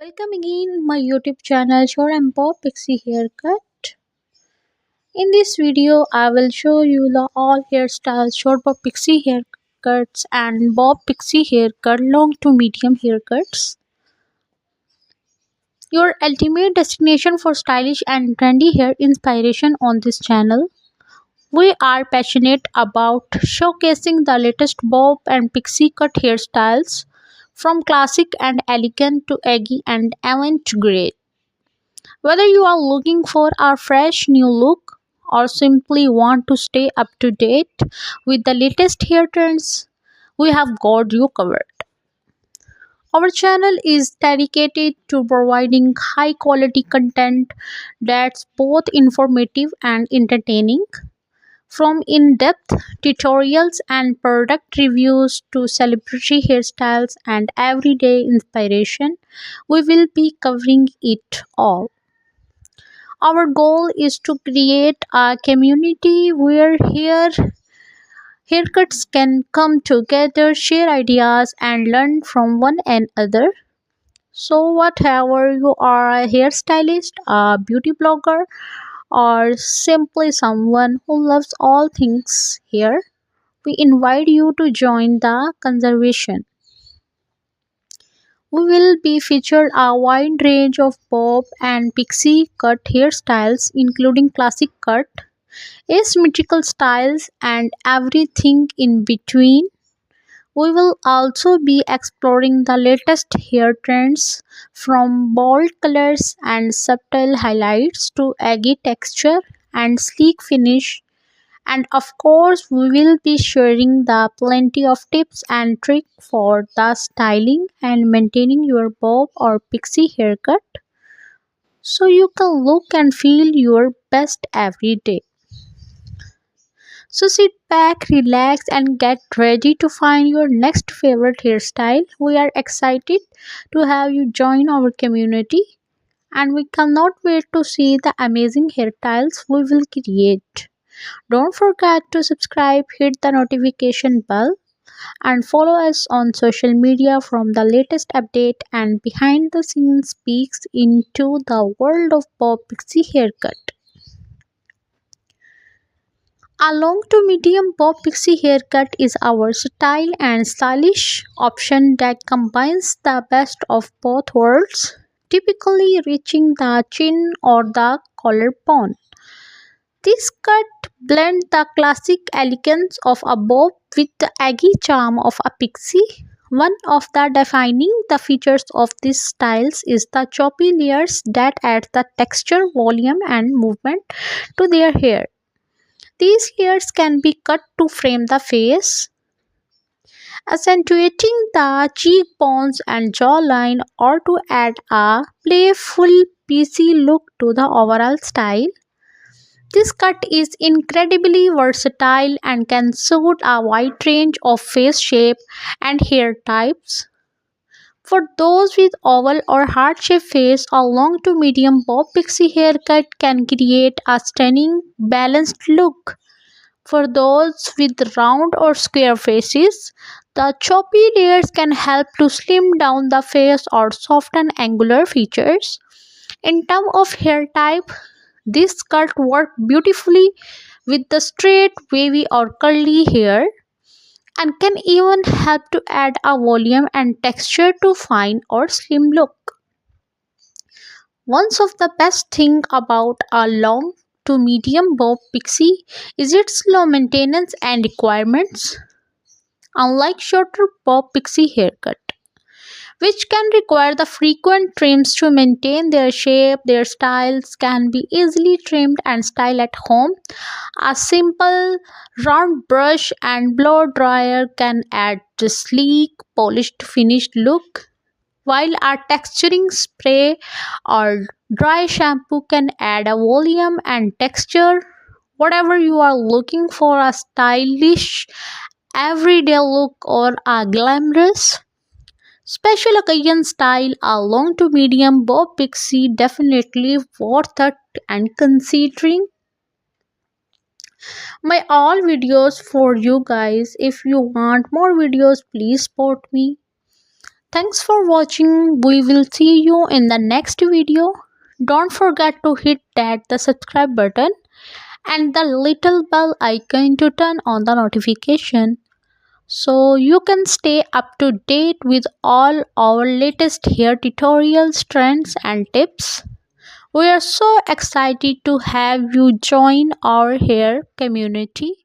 Welcome again my YouTube channel Short and Pop Pixie Haircut. In this video I will show you the all hairstyles short bob pixie haircuts and bob pixie haircut long to medium haircuts. Your ultimate destination for stylish and trendy hair inspiration on this channel. We are passionate about showcasing the latest bob and pixie cut hairstyles from classic and elegant to eggy and avant-garde. Whether you are looking for a fresh new look or simply want to stay up to date with the latest hair trends, we have got you covered. Our channel is dedicated to providing high quality content that's both informative and entertaining. From in depth tutorials and product reviews to celebrity hairstyles and everyday inspiration, we will be covering it all. Our goal is to create a community where haircuts can come together, share ideas, and learn from one another. So, whatever you are a hairstylist, a beauty blogger, or simply someone who loves all things hair, we invite you to join the conversation. We will be featured a wide range of bob and pixie cut hairstyles, including classic cut, asymmetrical styles, and everything in between. We will also be exploring the latest hair trends from bold colors and subtle highlights to eggy texture and sleek finish. And of course, we will be sharing the plenty of tips and tricks for the styling and maintaining your bob or pixie haircut so you can look and feel your best every day. So sit back, relax, and get ready to find your next favorite hairstyle. We are excited to have you join our community and we cannot wait to see the amazing hairstyles we will create. Don't forget to subscribe, hit the notification bell, and follow us on social media from the latest update and behind the scenes peeks into the world of Bob Pixie haircut. A long to medium bob pixie haircut is our style and stylish option that combines the best of both worlds, typically reaching the chin or the collarbone. This cut blends the classic elegance of a bob with the eggy charm of a pixie. One of the defining the features of these styles is the choppy layers that add the texture, volume, and movement to their hair. These layers can be cut to frame the face, accentuating the cheekbones and jawline, or to add a playful PC look to the overall style. This cut is incredibly versatile and can suit a wide range of face shape and hair types. For those with oval or heart-shaped face, a long to medium bob pixie haircut can create a stunning balanced look. For those with round or square faces, the choppy layers can help to slim down the face or soften angular features. In terms of hair type, this cut works beautifully with the straight, wavy, or curly hair and can even help to add a volume and texture to fine or slim look. One of the best thing about a long to medium bob pixie is its low maintenance and requirements. Unlike shorter bob pixie haircut, which can require the frequent trims to maintain their shape, their styles can be easily trimmed and styled at home. A simple round brush and blow dryer can add the sleek, polished, finished look, while a texturing spray or dry shampoo can add a volume and texture. Whatever you are looking for, a stylish everyday look or a glamorous special occasion style, a long to medium bob pixie definitely worth it. And considering my all videos for you guys, if you want more videos please support me. Thanks for watching. We will see you in the next video. Don't forget to hit that the subscribe button and the little bell icon to turn on the notification so you can stay up to date with all our latest hair tutorials, trends and tips. We are so excited to have you join our hair community.